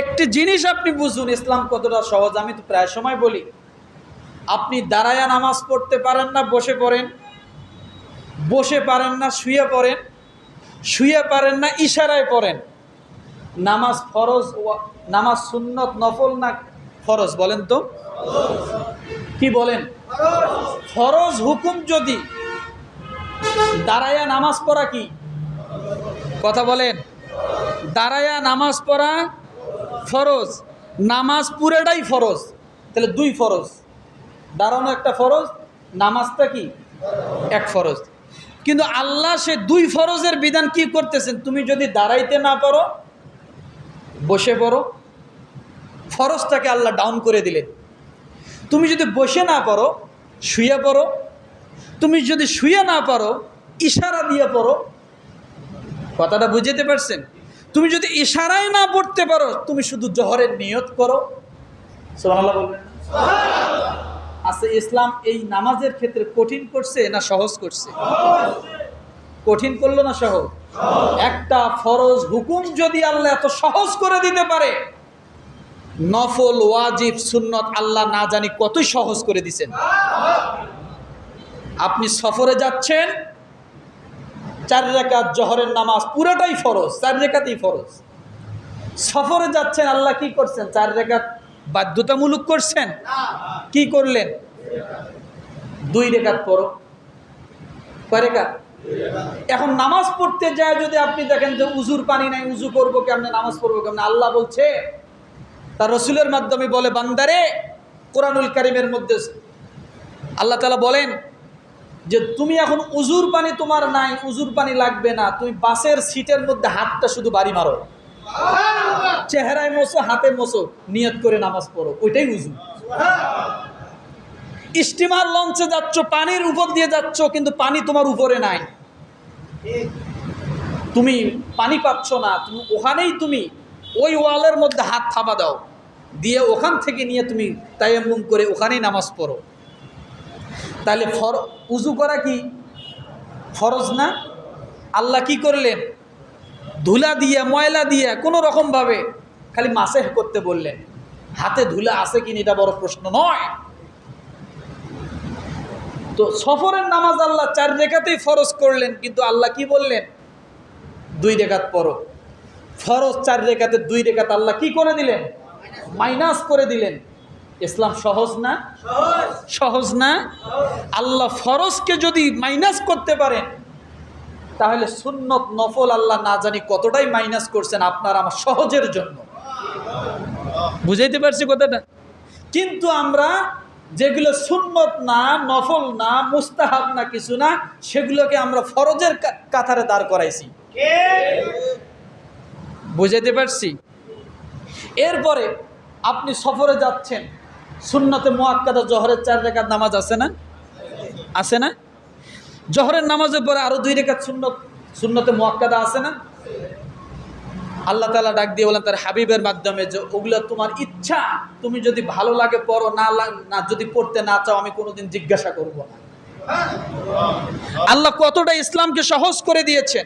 একটি জিনিস আপনি বুঝুন ইসলাম কতটা সহজ। আমি তো প্রায় সময় বলি, আপনি দাঁড়ায়া নামাজ পড়তে পারেন না বসে পড়েন, বসে পারেন না শুয়ে পড়েন, শুয়ে পারেন না ইশারায় পড়েন। নামাজ ফরজ, নামাজ সুন্নত নফল না ফরজ বলেন তো? কি বলেন? ফরজ হুকুম যদি দাঁড়ায়া নামাজ পড়া কি কথা বলেন? দাঁড়ায়া নামাজ পড়া ফরজ, নামাজ পুরোটাই ফরজ। তাহলে দুই ফরজ, দাঁড়ানো একটা ফরজ, নামাজটা কি এক ফরজ। কিন্তু আল্লাহ সে দুই ফরজের বিধান কি করতেছেন? তুমি যদি দাঁড়াইতে না পারো বসে পড়ো, ফরজটাকে আল্লাহ ডাউন করে দিলেন। তুমি যদি বসে না পারো শুয়ে পড়ো, তুমি যদি শুয়ে না পারো ইশারা দিয়ে পড়ো। কথাটা বুঝতে পারছেন? তুমি যদি ইশারায় না পড়তে পারো তুমি শুধু জহরের নিয়ত করো। সুবহানাল্লাহ বলবেন? আচ্ছা, ইসলাম এই নামাজের ক্ষেত্রে কঠিন করছে না সহজ করছে? কঠিন করলো না সহজ? একটা ফরজ হুকুম যদি আল্লাহ এত সহজ করে দিতে পারে, নফল ওয়াজিব সুন্নত আল্লাহ না জানি কতই সহজ করে দিছেন। আপনি সফরে যাচ্ছেন, 4 রাকাত জোহরের নামাজ পুরোটাই ফরজ, 4 রাকাতই ফরজ। সফরে যাচ্ছেন, আল্লাহ কি করছেন? 4 রাকাত বাধ্যতামূলক করছেন। কি করলেন? 2 রাকাত পড়ো। কয় রাকাত? এখন নামাজ পড়তে যায় যদি আপনি দেখেন যে উজুর পানি নাই, উজু করবো কেমনে, নামাজ পড়বো কেমনে? আল্লাহ বলছে, তার রসুলের মাধ্যমে বলে, বান্দারে, কোরআনুল কারীমের মধ্যে আল্লাহ তাআলা বলেন যে তুমি এখন উজুর পানি তোমার নাই, উজুর পানি লাগবে না, তুমি বাসের সিটের মধ্যে হাতটা শুধু বাড়ি মারো, চেহারায় মোছো, হাতে মোছো, নিয়ত করে নামাজ পড়ো, ওইটাই উজু। স্টিমার লঞ্চে যাচ্ছ, পানির উপর দিয়ে যাচ্ছ, কিন্তু পানি তোমার উপরে নাই, তুমি পানি পাচ্ছ না, তুমি ওখানেই তুমি ওই ওয়ালের মধ্যে হাত থাবা দাও, দিয়ে ওখান থেকে নিয়ে তুমি তায়াম্মুম করে ওখানেই নামাজ পড়ো। তাহলে উজু করা কি ফরজ না? আল্লাহ কি করলেন? ধুলা দিয়ে ময়লা দিয়ে কোনো রকমভাবে খালি মাসেহ করতে বললেন। হাতে ধুলা আছে কিনা এটা বড় প্রশ্ন নয়। তো সফরের নামাজ আল্লাহ 4 রাকাতেই ফরজ করলেন, কিন্তু আল্লাহ কি বললেন? 2 রাকাত পড়ো। ফরজ 4 রাকাতে 2 রাকাত আল্লাহ কি করে দিলেন? মাইনাস করে দিলেন। ইসলাম সহজ না? সহজ না? আল্লাহ ফরজকে যদি মাইনাস করতে পারেন, তাহলে সুন্নত নফল আল্লাহ না জানি কতটাই মাইনাস করছেন আপনার আমার সহজের জন্য। বুঝাইতে পারছি কথাটা? কিন্তু আমরা যেগুলো সুন্নত না, নফল না, মুস্তাহাব না, কিছু না, সেগুলোকে আমরা ফরজের কাতারে দাঁড় করাইছি। বুঝাইতে পারছি? এরপরে আপনি সফরে যাচ্ছেন, সুন্নতে মুআক্কাদা জোহরের 4 রাকাত নামাজ আছে না? আছে না? জোহরের নামাজের পরে আরো 2 রাকাত সুন্নতে মুআক্কাদা আছে না? আল্লাহ তাআলা ডাক দিয়ে বলেন তার হাবিবের মাধ্যমে যে ওগুলো তোমার ইচ্ছা, তুমি যদি ভালো লাগে পড়ো, না যদি পড়তে না চাও আমি কোনোদিন জিজ্ঞাসা করব না। আল্লাহ কতটা ইসলামকে সহজ করে দিয়েছেন।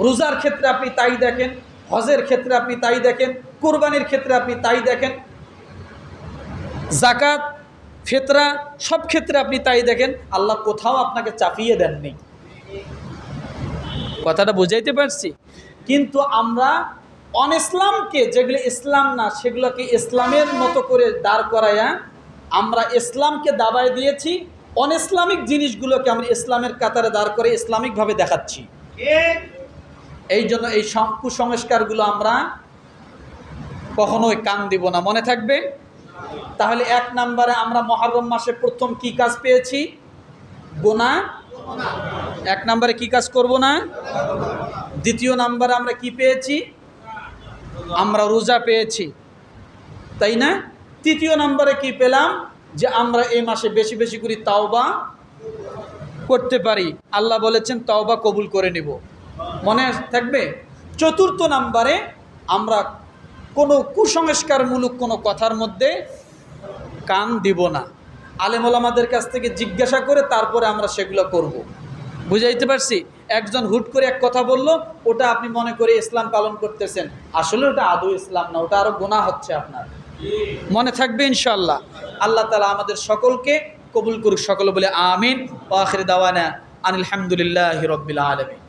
রোজার ক্ষেত্রে আপনি তাই দেখেন, হজের ক্ষেত্রে আপনি তাই দেখেন, কুরবানির ক্ষেত্রে আপনি তাই দেখেন, যাকাত ফিতরা সব ক্ষেত্রে আপনি তাই দেখেন। আল্লাহ কোথাও আপনাকে চাপিয়ে দেননি। কথাটা বুঝাইতে পারছি? কিন্তু আমরা ইসলামকে, যেগুলো ইসলাম না সেগুলোকে ইসলামের মতো করে দাঁড় করাইয়া আমরা ইসলামকে দাবায় দিয়েছি, ইসলামিক জিনিসগুলোকে আমরা ইসলামের কাতারে দাঁড় করে ইসলামিকভাবে দেখাচ্ছি। এই জন্য এই কুসংস্কারগুলো আমরা কখনোই কান দিব না, মনে থাকবে? তাহলে 1 নম্বরে আমরা মুহররম মাসে প্রথম কি কাজ পেয়েছি? গুনাহ। 1 নম্বরে কি কাজ করব না? দ্বিতীয় নম্বরে আমরা কি পেয়েছি? আমরা রোজা পেয়েছি, তাই না? তৃতীয় নম্বরে কি পেলাম? যে আমরা এই মাসে বেশি বেশি করে তাওবা করতে পারি। আল্লাহ বলেছেন তাওবা কবুল করে নিব, মনে থাকবে? চতুর্থ নম্বরে আমরা কোনো কুসংস্কারমূলক কোনো কথার মধ্যে কান দিব না। আলেম ওলামাদের কাছ থেকে জিজ্ঞাসা করে তারপরে আমরা সেগুলো করব। বুঝাইতে পারছি? একজন হুট করে এক কথা বলল, ওটা আপনি মনে করে ইসলাম পালন করতেছেন, আসলে ওটা আদৌ ইসলাম না, ওটা আরো গুনাহ হচ্ছে আপনার। মনে থাকবে ইনশাআল্লাহ। আল্লাহ তাআলা আমাদের সকলকে কবুল করুক, সকলে বলে আমিন। ওয়া আখির দাওয়ানা আনিল হামদুলিল্লাহি রাব্বিল আলামিন।